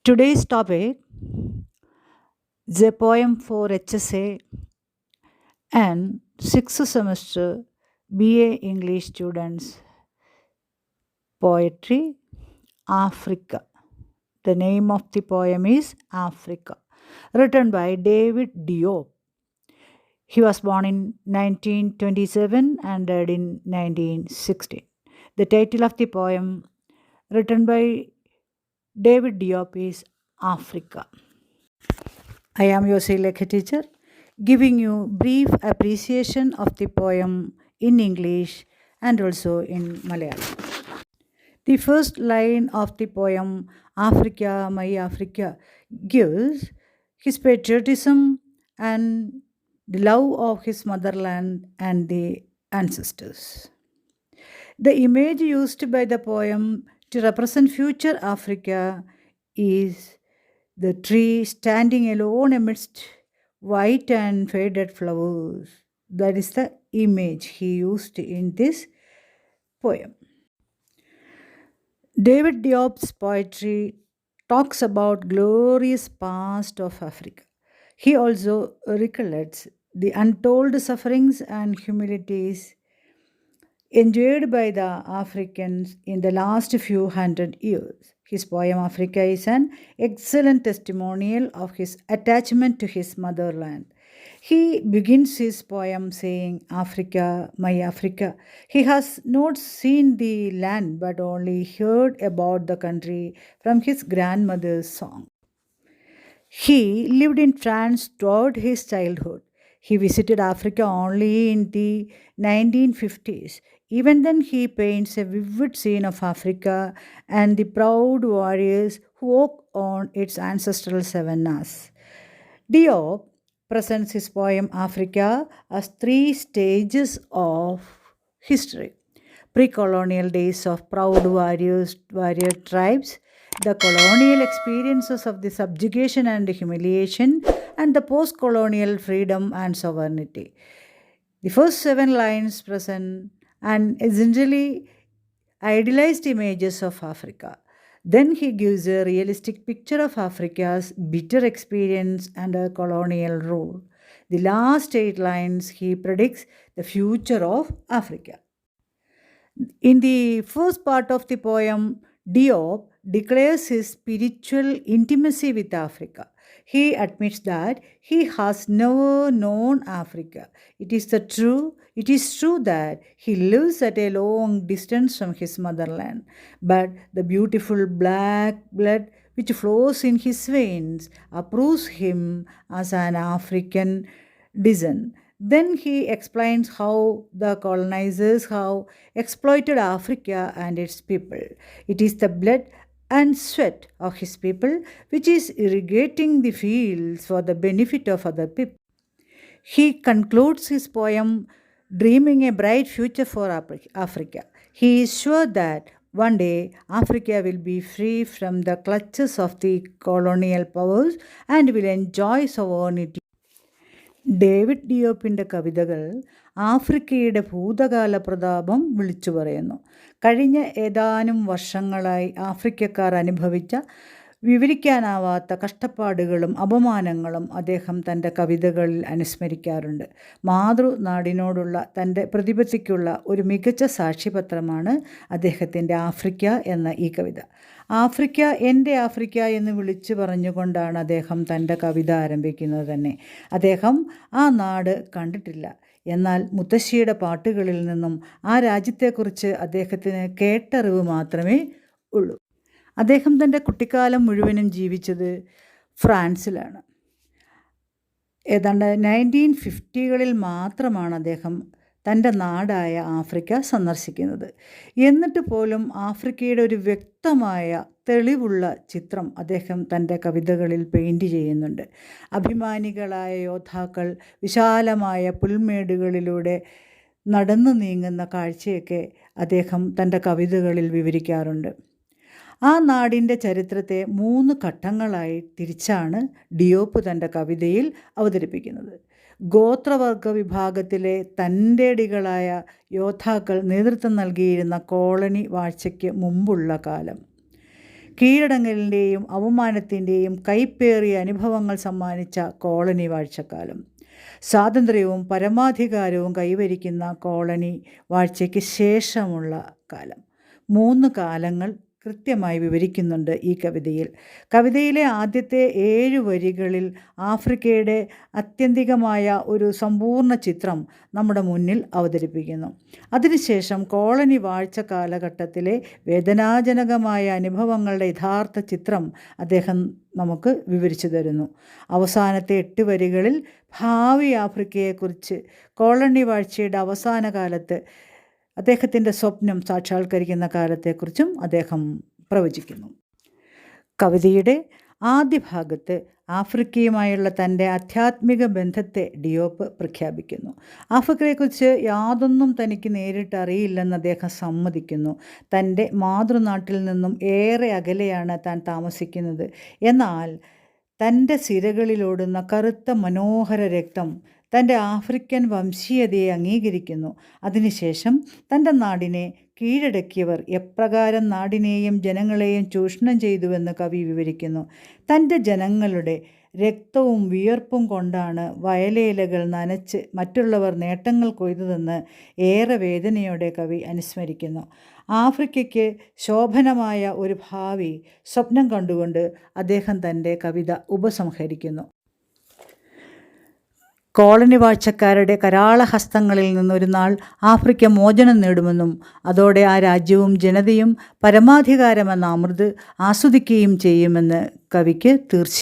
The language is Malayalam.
Today's topic is a poem for HSA and 6th semester BA English students. Poetry Africa. The name of the poem is Africa, written by David Diop. He was born in 1927 and died in 1916. The title of the poem, written by David Diop, is Africa. I am your SREELEKHA teacher, giving you brief appreciation of the poem in English and also in Malayalam. The first line of the poem, Africa, my Africa, gives his patriotism and the love of his motherland and the ancestors. The image used by the poem to represent future Africa is the tree standing alone amidst white and faded flowers. That is the image he used in this poem. David Diop's poetry talks about glorious past of Africa. He also recollects the untold sufferings and humilities enjoyed by the Africans in the last few hundred years. His poem Africa is an excellent testimonial of his attachment to his motherland. He begins his poem saying, Africa, my Africa. He has not seen the land but only heard about the country from his grandmother's song. He lived in France throughout his childhood. He visited Africa only in the 1950s. Even then, he paints a vivid scene of Africa and the proud warriors who walk on its ancestral savannas. Diop presents his poem Africa as three stages of history: pre-colonial days of proud warrior tribes, the colonial experiences of the subjugation and humiliation, and the post-colonial freedom and sovereignty. The first 7 lines present an essentially idealized images of Africa. Then he gives a realistic picture of Africa's bitter experience under colonial rule. The last 8 lines he predicts the future of Africa. In the first part of the poem, Diop declares his spiritual intimacy with Africa. He admits that he has never known Africa. It is true that he lives at a long distance from his motherland, but the beautiful black blood which flows in his veins approves him as an African descent. Then he explains how the colonizers have exploited Africa and its people. It is the blood and sweat of his people which is irrigating the fields for the benefit of other people. He concludes his poem dreaming a bright future for Africa. He is sure that one day Africa will be free from the clutches of the colonial powers and will enjoy sovereignty. David ഡിയോപ്പിൻ്റെ കവിതകൾ ആഫ്രിക്കയുടെ ഭൂതകാല പ്രതാപം വിളിച്ചു പറയുന്നു. കഴിഞ്ഞ ഏതാനും വർഷങ്ങളായി ആഫ്രിക്കക്കാർ അനുഭവിച്ച വിവരിക്കാനാവാത്ത കഷ്ടപ്പാടുകളും അപമാനങ്ങളും അദ്ദേഹം തൻ്റെ കവിതകളിൽ അനുസ്മരിക്കാറുണ്ട്. മാതൃനാടിനോടുള്ള തൻ്റെ പ്രതിപത്തിക്കുള്ള ഒരു മികച്ച സാക്ഷ്യപത്രമാണ് അദ്ദേഹത്തിൻ്റെ ആഫ്രിക്ക എന്ന ഈ കവിത. ആഫ്രിക്ക എൻ്റെ ആഫ്രിക്ക എന്ന് വിളിച്ചു പറഞ്ഞുകൊണ്ടാണ് അദ്ദേഹം തൻ്റെ കവിത ആരംഭിക്കുന്നത് തന്നെ. അദ്ദേഹം ആ നാട് കണ്ടിട്ടില്ല. എന്നാൽ മുത്തശ്ശിയുടെ പാട്ടുകളിൽ നിന്നും ആ രാജ്യത്തെക്കുറിച്ച് അദ്ദേഹത്തിന് കേട്ടറിവ് മാത്രമേ ഉള്ളൂ. അദ്ദേഹം തൻ്റെ കുട്ടിക്കാലം മുഴുവനും ജീവിച്ചത് ഫ്രാൻസിലാണ്. ഏതാണ്ട് 1950കളിൽ മാത്രമാണ് അദ്ദേഹം തൻ്റെ നാടായ ആഫ്രിക്ക സന്ദർശിക്കുന്നത്. എന്നിട്ട് പോലും ആഫ്രിക്കയുടെ ഒരു വ്യക്തമായ തെളിവുള്ള ചിത്രം അദ്ദേഹം തൻ്റെ കവിതകളിൽ പെയിൻറ് ചെയ്യുന്നുണ്ട്. അഭിമാനികളായ യോദ്ധാക്കൾ വിശാലമായ പുൽമേടുകളിലൂടെ നടന്നു നീങ്ങുന്ന കാഴ്ചയൊക്കെ അദ്ദേഹം തൻ്റെ കവിതകളിൽ വിവരിക്കാറുണ്ട്. ആ നാടിൻ്റെ ചരിത്രത്തെ 3 ഘട്ടങ്ങളായി തിരിച്ചാണ് ഡിയോപ്പ് തൻ്റെ കവിതയിൽ അവതരിപ്പിക്കുന്നത്. ഗോത്രവർഗ വിഭാഗത്തിലെ തൻ്റെടികളായ യോദ്ധാക്കൾ നേതൃത്വം നൽകിയിരുന്ന കോളനി വാഴ്ചയ്ക്ക് മുമ്പുള്ള കാലം, കീഴടങ്ങലിൻ്റെയും അവമാനത്തിൻ്റെയും കൈപ്പേറിയ അനുഭവങ്ങൾ സമ്മാനിച്ച കോളനി വാഴ്ചക്കാലം. സ്വാതന്ത്ര്യവും പരമാധികാരവും കൈവരിക്കുന്ന കോളനി വാഴ്ചയ്ക്ക് ശേഷമുള്ള കാലം. 3 കാലങ്ങൾ കൃത്യമായി വിവരിക്കുന്നുണ്ട് ഈ കവിതയിൽ. കവിതയിലെ ആദ്യത്തെ 7 വരികളിൽ ആഫ്രിക്കയുടെ ആത്യന്തികമായ ഒരു സമ്പൂർണ്ണ ചിത്രം നമ്മുടെ മുന്നിൽ അവതരിപ്പിക്കുന്നു. അതിനുശേഷം കോളനി വാഴ്ച കാലഘട്ടത്തിലെ വേദനാജനകമായ അനുഭവങ്ങളുടെ യഥാർത്ഥ ചിത്രം അദ്ദേഹം നമുക്ക് വിവരിച്ചു തരുന്നു. അവസാനത്തെ 8 വരികളിൽ ഭാവി ആഫ്രിക്കയെക്കുറിച്ച്, കോളനി വാഴ്ചയുടെ അവസാന കാലത്ത് അദ്ദേഹത്തിൻ്റെ സ്വപ്നം സാക്ഷാത്കരിക്കുന്ന കാലത്തെക്കുറിച്ചും അദ്ദേഹം പ്രവചിക്കുന്നു. കവിതയുടെ ആദ്യ ഭാഗത്ത് ആഫ്രിക്കയുമായുള്ള തൻ്റെ ആധ്യാത്മിക ബന്ധത്തെ ഡിയോപ്പ് പ്രഖ്യാപിക്കുന്നു. ആഫ്രിക്കയെക്കുറിച്ച് യാതൊന്നും തനിക്ക് നേരിട്ട് അറിയില്ലെന്ന് അദ്ദേഹം സമ്മതിക്കുന്നു. തൻ്റെ മാതൃനാട്ടിൽ നിന്നും ഏറെ അകലെയാണ് താൻ താമസിക്കുന്നത്. എന്നാൽ തൻ്റെ സിരകളിലോടുന്ന കറുത്ത മനോഹര രക്തം തൻ്റെ ആഫ്രിക്കൻ വംശീയതയെ അംഗീകരിക്കുന്നു. അതിനുശേഷം തൻ്റെ നാടിനെ കീഴടക്കിയവർ എപ്രകാരം നാടിനെയും ജനങ്ങളെയും ചൂഷണം ചെയ്തുവെന്ന് കവി വിവരിക്കുന്നു. തൻ്റെ ജനങ്ങളുടെ രക്തവും വിയർപ്പും കൊണ്ടാണ് വയലേലകൾ നനച്ച് മറ്റുള്ളവർ നേട്ടങ്ങൾ കൊയ്തതെന്ന് ഏറെ വേദനയോടെ കവി അനുസ്മരിക്കുന്നു. ആഫ്രിക്കയ്ക്ക് ശോഭനമായ ഒരു ഭാവി സ്വപ്നം കണ്ടുകൊണ്ട് അദ്ദേഹം തൻ്റെ കവിത ഉപസംഹരിക്കുന്നു. കോളനി വാഴ്ചക്കാരുടെ കരാളഹസ്തങ്ങളിൽ നിന്നൊരു നാൾ ആഫ്രിക്ക മോചനം നേടുമെന്നും അതോടെ ആ രാജ്യവും ജനതയും പരമാധികാരമെന്ന അമൃത് ആസ്വദിക്കുകയും ചെയ്യുമെന്ന് കവിക്ക് തീർച്ച.